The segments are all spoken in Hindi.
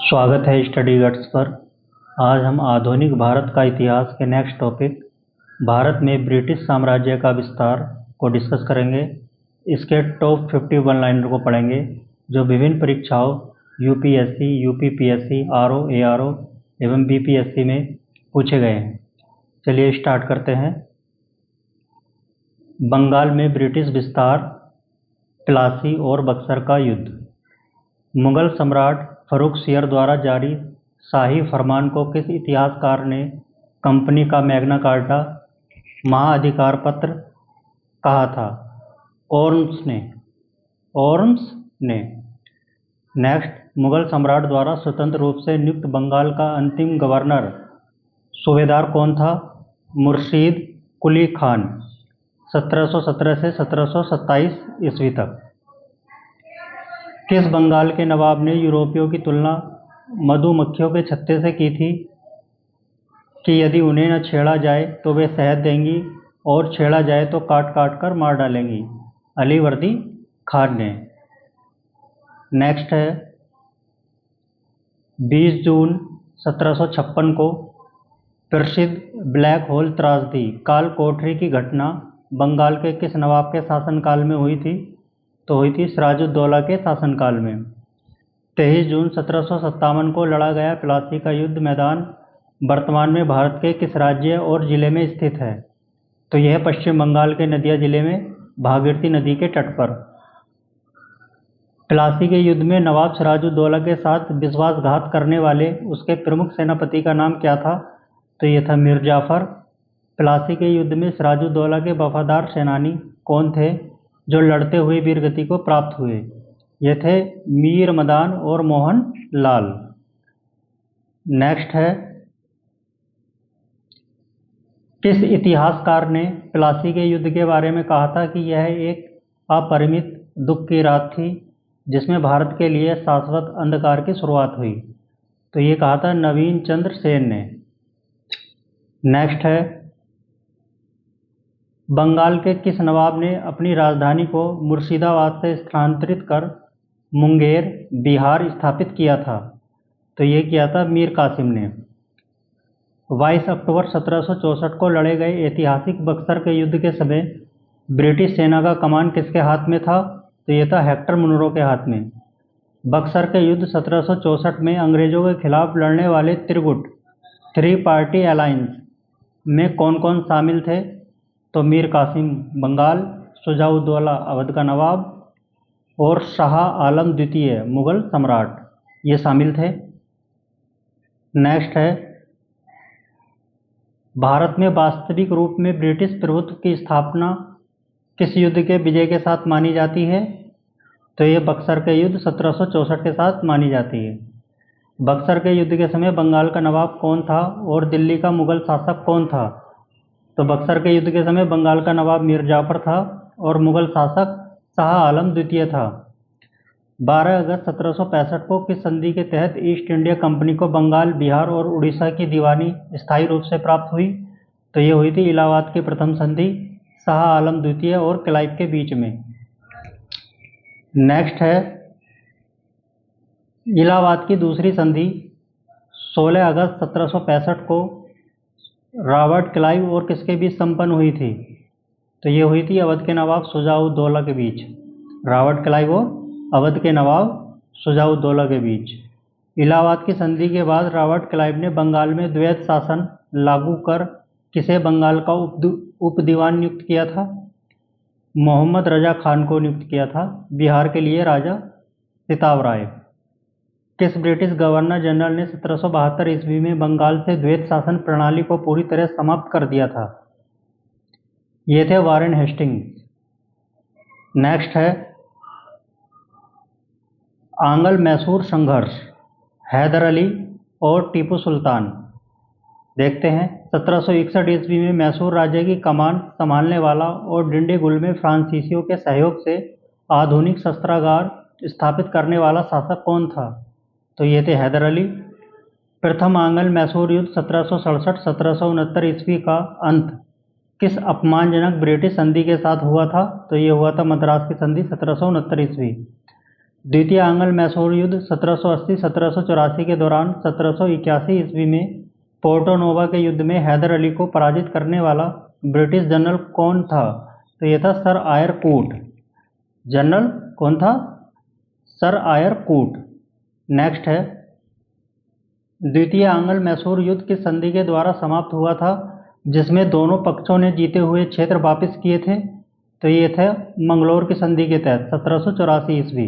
स्वागत है स्टडी गट्स पर। आज हम आधुनिक भारत का इतिहास के नेक्स्ट टॉपिक भारत में ब्रिटिश साम्राज्य का विस्तार को डिस्कस करेंगे। इसके टॉप 50 वन लाइनर को पढ़ेंगे जो विभिन्न परीक्षाओं यूपीएससी, यूपीपीएससी, आरओ, एआरओ एवं बीपीएससी में पूछे गए हैं। चलिए स्टार्ट करते हैं। बंगाल में ब्रिटिश विस्तार, प्लासी और बक्सर का युद्ध। मुगल सम्राट फर्रुखसियर द्वारा जारी शाही फरमान को किस इतिहासकार ने कंपनी का मैग्ना कार्टा महाअधिकार पत्र कहा था? ओर्म्स ने। नेक्स्ट, मुगल सम्राट द्वारा स्वतंत्र रूप से नियुक्त बंगाल का अंतिम गवर्नर सूबेदार कौन था? मुर्शीद कुली खान, 1717 से 1727 ईस्वी तक। किस बंगाल के नवाब ने यूरोपियों की तुलना मधुमक्खियों के छत्ते से की थी कि यदि उन्हें न छेड़ा जाए तो वे शहद देंगी और छेड़ा जाए तो काट काट कर मार डालेंगी? अलीवर्दी खान ने। नेक्स्ट है, 20 जून 1756 को प्रसिद्ध ब्लैक होल त्रासदी काल कोठरी की घटना बंगाल के किस नवाब के शासनकाल में हुई थी? तो हुई थी सिराजुद्दौला के शासनकाल में। 23 जून 1757 को लड़ा गया प्लासी का युद्ध मैदान वर्तमान में भारत के किस राज्य और जिले में स्थित है? तो यह पश्चिम बंगाल के नदिया जिले में भागीरथी नदी के तट पर। प्लासी के युद्ध में नवाब सिराजुद्दौला के साथ विश्वासघात करने वाले उसके प्रमुख सेनापति का नाम क्या था? तो यह था मीर जाफर। प्लासी के युद्ध में सिराजुद्दौला के वफादार सेनानी कौन थे जो लड़ते हुए वीरगति को प्राप्त हुए? ये थे मीर मदान और मोहन लाल। नेक्स्ट है, किस इतिहासकार ने प्लासी के युद्ध के बारे में कहा था कि यह एक अपरिमित दुख की रात थी जिसमें भारत के लिए शाश्वत अंधकार की शुरुआत हुई? तो ये कहा था नवीन चंद्र सेन ने। नेक्स्ट है, बंगाल के किस नवाब ने अपनी राजधानी को मुर्शिदाबाद से स्थानांतरित कर मुंगेर, बिहार स्थापित किया था? तो ये किया था मीर कासिम ने। 22 अक्टूबर 1764 को लड़े गए ऐतिहासिक बक्सर के युद्ध के समय ब्रिटिश सेना का कमान किसके हाथ में था? तो ये था हेक्टर मुनरो के हाथ में। बक्सर के युद्ध 1764 में अंग्रेजों के खिलाफ लड़ने वाले त्रिगुट थ्री पार्टी अलायंस में कौन कौन शामिल थे? तो मीर कासिम बंगाल, शुजाउद्दौला अवध का नवाब और शाह आलम द्वितीय मुगल सम्राट, ये शामिल थे। नेक्स्ट है, भारत में वास्तविक रूप में ब्रिटिश प्रभुत्व की स्थापना किस युद्ध के विजय के साथ मानी जाती है? तो ये बक्सर के युद्ध 1764 के साथ मानी जाती है। बक्सर के युद्ध के समय बंगाल का नवाब कौन था और दिल्ली का मुगल शासक कौन था? तो बक्सर के युद्ध के समय बंगाल का नवाब मीर जाफर था और मुगल शासक शाह आलम द्वितीय था। 12 अगस्त 1765 को किस संधि के तहत ईस्ट इंडिया कंपनी को बंगाल, बिहार और उड़ीसा की दीवानी स्थायी रूप से प्राप्त हुई? तो ये हुई थी इलाहाबाद की प्रथम संधि शाह आलम द्वितीय और क्लाइव के बीच में। नेक्स्ट है, इलाहाबाद की दूसरी संधि 16 अगस्त 1765 को रॉबर्ट क्लाइव और किसके बीच संपन्न हुई थी? तो ये हुई थी अवध के नवाब शुजाउद्दौला के बीच। रॉबर्ट क्लाइव और अवध के नवाब शुजाउद्दौला के बीच। इलाहाबाद की संधि के बाद रॉबर्ट क्लाइव ने बंगाल में द्वैत शासन लागू कर किसे बंगाल का उप दीवान नियुक्त किया था? मोहम्मद रजा खान को नियुक्त किया था। बिहार के लिए राजा सिताब राय। किस ब्रिटिश गवर्नर जनरल ने 1772 ईस्वी में बंगाल से द्वैत शासन प्रणाली को पूरी तरह समाप्त कर दिया था? ये थे वारेन हेस्टिंग्स। नेक्स्ट है, आंग्ल मैसूर संघर्ष, हैदर अली और टीपू सुल्तान। देखते हैं, 1761 ईस्वी में मैसूर राज्य की कमान संभालने वाला और डिंडीगुल में फ्रांसीसियों के सहयोग से आधुनिक शस्त्रागार स्थापित करने वाला शासक कौन था? तो ये थे हैदर अली। प्रथम आंग्ल मैसूर युद्ध 1767-1769 ईस्वी का अंत किस अपमानजनक ब्रिटिश संधि के साथ हुआ था? तो ये हुआ था मद्रास की संधि 1769 ईस्वी। द्वितीय आंग्ल मैसूर युद्ध 1780-1784 के दौरान 1781 ईस्वी में पोर्टो नोवा के युद्ध में हैदर अली को पराजित करने वाला ब्रिटिश जनरल कौन था? तो ये था सर आयर कूट। जनरल कौन था? सर आयर कूट। नेक्स्ट है, द्वितीय आंग्ल मैसूर युद्ध किस संधि के द्वारा समाप्त हुआ था जिसमें दोनों पक्षों ने जीते हुए क्षेत्र वापस किए थे? तो ये था मंगलोर की संधि के तहत 1784 ईस्वी।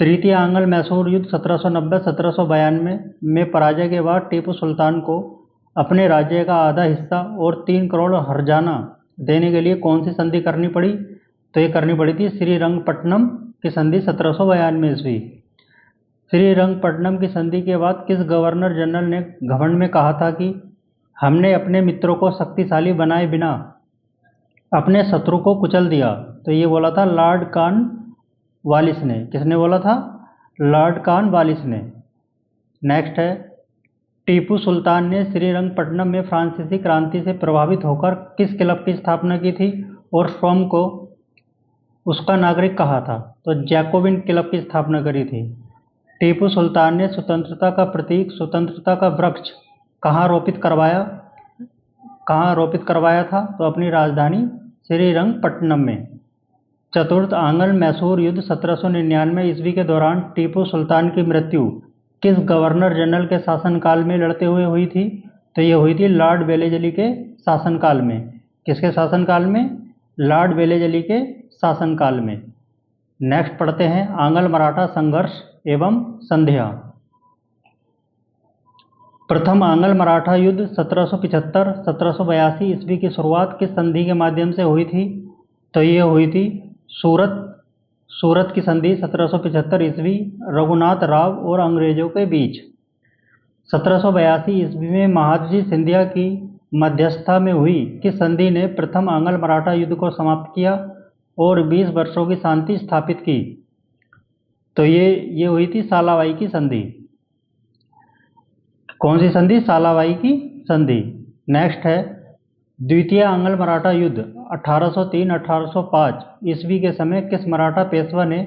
तृतीय आंग्ल मैसूर युद्ध 1790-1792 में पराजय के बाद टीपू सुल्तान को अपने राज्य का आधा हिस्सा और 3 करोड़ हर्जाना देने के लिए कौन सी संधि करनी पड़ी? तो ये करनी पड़ी थी श्रीरंगपट्टनम की संधि 1792 ईस्वी। श्रीरंगपट्टनम की संधि के बाद किस गवर्नर जनरल ने घमंड में कहा था कि हमने अपने मित्रों को शक्तिशाली बनाए बिना अपने शत्रु को कुचल दिया? तो ये बोला था लॉर्ड कॉर्नवालिस ने। किसने बोला था? लॉर्ड कॉर्नवालिस ने। नेक्स्ट है, टीपू सुल्तान ने श्रीरंगपट्टनम में फ्रांसीसी क्रांति से प्रभावित होकर किस क्लब की स्थापना की थी और स्वयं को उसका नागरिक कहा था? तो जैकोबिन क्लब की स्थापना करी थी। टीपू सुल्तान ने स्वतंत्रता का प्रतीक स्वतंत्रता का वृक्ष कहाँ रोपित करवाया था? तो अपनी राजधानी श्रीरंगपट्टनम में। चतुर्थ आंग्ल मैसूर युद्ध 1799 ईस्वी के दौरान टीपू सुल्तान की मृत्यु किस गवर्नर जनरल के शासनकाल में लड़ते हुए हुई थी? तो ये हुई थी लॉर्ड वेलेजली के शासनकाल में। किसके शासनकाल में? लॉर्ड वेलेजली के शासनकाल में। नेक्स्ट पढ़ते हैं, आंग्ल मराठा संघर्ष एवं संधियां। प्रथम आंग्ल मराठा युद्ध 1775-1782 ईस्वी की शुरुआत किस संधि के माध्यम से हुई थी? तो ये हुई थी सूरत की संधि 1775 ईस्वी रघुनाथ राव और अंग्रेजों के बीच। 1782 ईस्वी में महादजी सिंधिया की मध्यस्थता में हुई किस संधि ने प्रथम आंग्ल मराठा युद्ध को समाप्त किया और 20 वर्षों की शांति स्थापित की? तो ये हुई थी सालावाई की संधि। कौन सी संधि? सालावाई की संधि। नेक्स्ट है, द्वितीय आंग्ल मराठा युद्ध 1803-1805 ईस्वी के समय किस मराठा पेशवा ने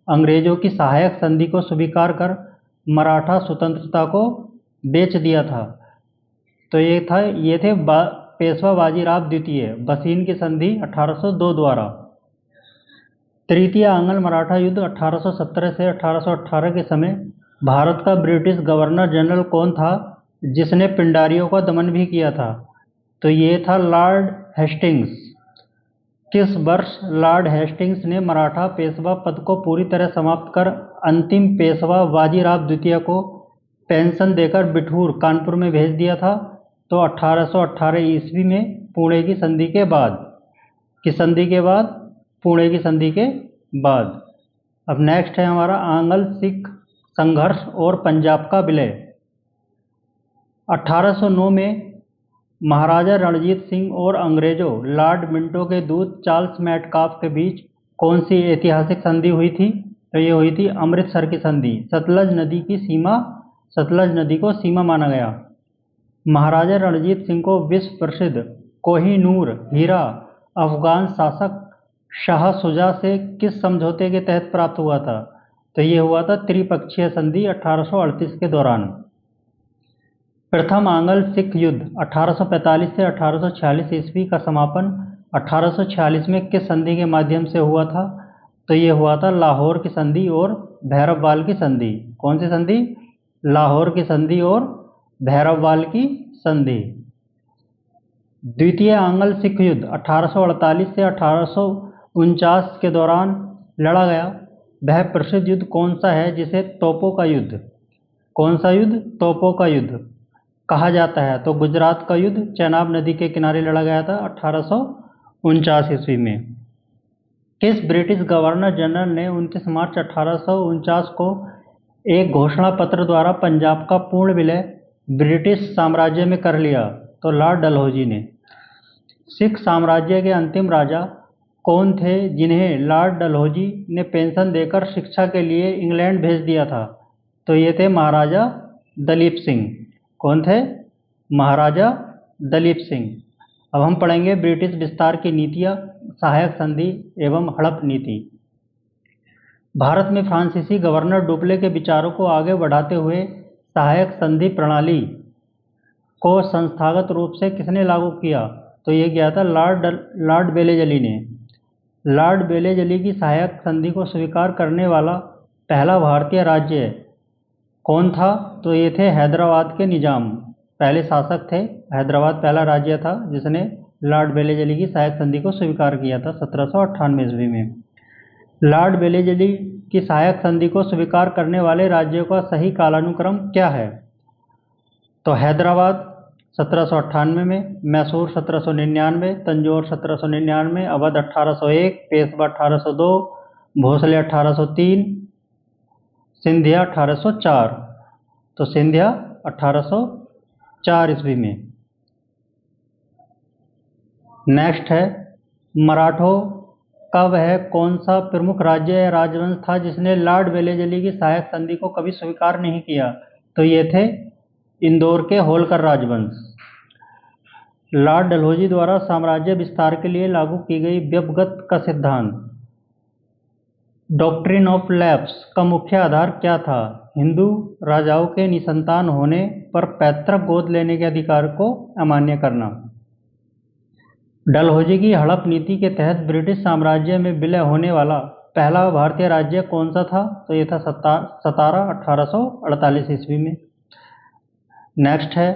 अंग्रेजों की सहायक संधि को स्वीकार कर मराठा स्वतंत्रता को बेच दिया था? तो ये थे पेशवा बाजीराव द्वितीय, बसीन की संधि 1802 द्वारा। तृतीय आंग्ल मराठा युद्ध 1817 से 1818 के समय भारत का ब्रिटिश गवर्नर जनरल कौन था जिसने पिंडारियों का दमन भी किया था? तो ये था लॉर्ड हेस्टिंग्स। किस वर्ष लॉर्ड हेस्टिंग्स ने मराठा पेशवा पद को पूरी तरह समाप्त कर अंतिम पेशवा बाजीराव द्वितीय को पेंशन देकर बिठूर कानपुर में भेज दिया था? तो 1818 ईस्वी में पुणे की संधि के बाद। किस संधि के बाद? पुणे की संधि के बाद। अब नेक्स्ट है हमारा आंग्ल सिख संघर्ष और पंजाब का विलय। 1809 में महाराजा रणजीत सिंह और अंग्रेजों लॉर्ड मिंटो के दूत चार्ल्स मेटकाफ के बीच कौन सी ऐतिहासिक संधि हुई थी? तो ये हुई थी अमृतसर की संधि। सतलज नदी को सीमा माना गया। महाराजा रणजीत सिंह को विश्व प्रसिद्ध कोहिनूर हीरा अफगान शासक शाह शुजा से किस समझौते के तहत प्राप्त हुआ था? तो ये हुआ था त्रिपक्षीय संधि 1838 के दौरान। प्रथम आंग्ल सिख युद्ध 1845 से 1846 ईस्वी का समापन 1846 में किस संधि के माध्यम से हुआ था? तो ये हुआ था लाहौर की संधि और भैरववाल की संधि। कौन सी संधि? लाहौर की संधि और भैरववाल की संधि। द्वितीय आंग्ल सिख युद्ध 1848 से 1849 के दौरान लड़ा गया वह प्रसिद्ध युद्ध कौन सा है जिसे तोपों का युद्ध, कौन सा युद्ध? तोपों का युद्ध कहा जाता है? तो गुजरात का युद्ध चेनाब नदी के किनारे लड़ा गया था 1849 ईस्वी में। किस ब्रिटिश गवर्नर जनरल ने 29 मार्च 1849 को एक घोषणा पत्र द्वारा पंजाब का पूर्ण विलय ब्रिटिश साम्राज्य में कर लिया? तो लॉर्ड डलहौजी ने। सिख साम्राज्य के अंतिम राजा कौन थे जिन्हें लॉर्ड डलहौजी ने पेंशन देकर शिक्षा के लिए इंग्लैंड भेज दिया था? तो ये थे महाराजा दलीप सिंह। कौन थे? महाराजा दलीप सिंह। अब हम पढ़ेंगे ब्रिटिश विस्तार की नीतियाँ, सहायक संधि एवं हड़प नीति। भारत में फ्रांसीसी गवर्नर डुप्ले के विचारों को आगे बढ़ाते हुए सहायक संधि प्रणाली को संस्थागत रूप से किसने लागू किया? तो ये किया था लॉर्ड बेलेजली ने। लॉर्ड बेलेजली की सहायक संधि को स्वीकार करने वाला पहला भारतीय राज्य कौन था? तो ये थे हैदराबाद के निजाम, पहले शासक थे। हैदराबाद पहला राज्य था जिसने लॉर्ड बेलेजली की सहायक संधि को स्वीकार किया था 1798 ईस्वी में। लॉर्ड बेलेजली की सहायक संधि को स्वीकार करने वाले राज्यों का सही कालानुक्रम क्या है? तो हैदराबाद 1798 में, मैसूर 1799, तंजौर 1799, अवध 1801, पेशवा 1802, भोसले 1803, सिंधिया 1804। तो सिंधिया 1804 ईस्वी में। नेक्स्ट है, मराठों का वह कौन सा प्रमुख राज्य या राजवंश था जिसने लॉर्ड बेलेजली की सहायक संधि को कभी स्वीकार नहीं किया? तो ये थे इंदौर के होलकर राजवंश। लॉर्ड डलहौजी द्वारा साम्राज्य विस्तार के लिए लागू की गई व्यपगत का सिद्धांत, डॉक्ट्रिन ऑफ लैप्स का मुख्य आधार क्या था? हिंदू राजाओं के निसंतान होने पर पैतृक गोद लेने के अधिकार को अमान्य करना। डलहौजी की हड़प नीति के तहत ब्रिटिश साम्राज्य में विलय होने वाला पहला भारतीय राज्य कौन सा था? तो ये था सतारा 1848 ईस्वी में। नेक्स्ट है,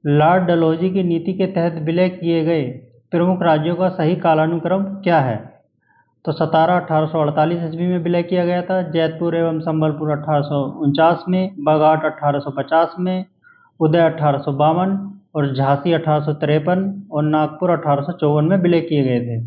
लॉर्ड डलहौजी की नीति के तहत विलय किए गए प्रमुख राज्यों का सही कालानुक्रम क्या है? तो सतारा 1848 ईस्वी में विलय किया गया था, जैतपुर एवं संबलपुर 1849 में, बघाट 1850 में, उदय 1852 और झांसी 1853 और नागपुर 1854 में विलय किए गए थे।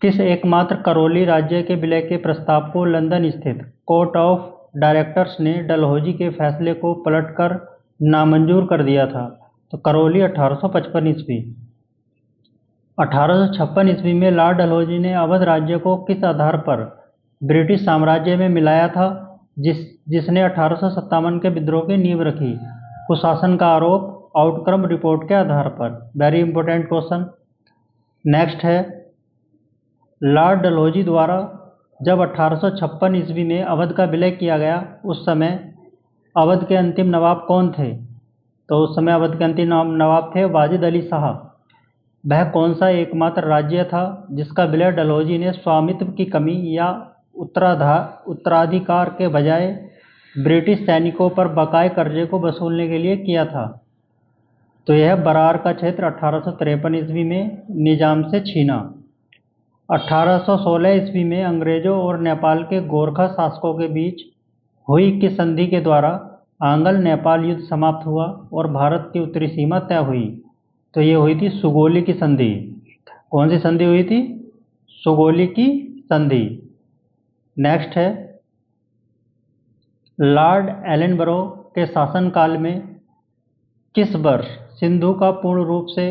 किस एकमात्र करौली राज्य के विलय के प्रस्ताव को लंदन स्थित कोर्ट ऑफ डायरेक्टर्स ने डलहौजी के फैसले को पलटकर नामंजूर कर दिया था? तो करौली 1855 ईस्वी। 1856 ईस्वी में लॉर्ड डलहौजी ने अवध राज्य को किस आधार पर ब्रिटिश साम्राज्य में मिलाया था जिसने 1857 के विद्रोह की नींव रखी? कुशासन का आरोप, आउटकम रिपोर्ट के आधार पर। Very important question. नेक्स्ट है, लॉर्ड डलहौजी द्वारा जब 1856 ईस्वी में अवध का विलय किया गया उस समय अवध के अंतिम नवाब कौन थे? तो उस समय अवध के अंतिम नवाब थे वाजिद अली शाह। वह कौन सा एकमात्र राज्य था जिसका विलय डलहौजी ने स्वामित्व की कमी या उत्तराधिकार के बजाय ब्रिटिश सैनिकों पर बकाए कर्जे को वसूलने के लिए किया था? तो यह बरार का क्षेत्र 1853 ईस्वी में निजाम से छीना। 1816 ईस्वी में अंग्रेजों और नेपाल के गोरखा शासकों के बीच हुई किस संधि के द्वारा आंग्ल नेपाल युद्ध समाप्त हुआ और भारत की उत्तरी सीमा तय हुई? तो ये हुई थी सुगोली की संधि। कौन सी संधि हुई थी? सुगोली की संधि। नेक्स्ट है, लॉर्ड एलनबरो के शासनकाल में किस वर्ष सिंधु का पूर्ण रूप से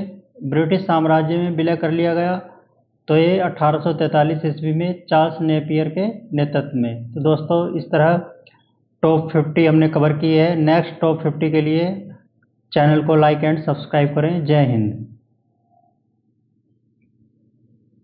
ब्रिटिश साम्राज्य में विलय कर लिया गया? तो ये 1843 ईस्वी में चार्ल्स नेपियर के नेतृत्व में। तो दोस्तों इस तरह टॉप 50 हमने कवर की है। नेक्स्ट टॉप 50 के लिए चैनल को लाइक एंड सब्सक्राइब करें। जय हिंद।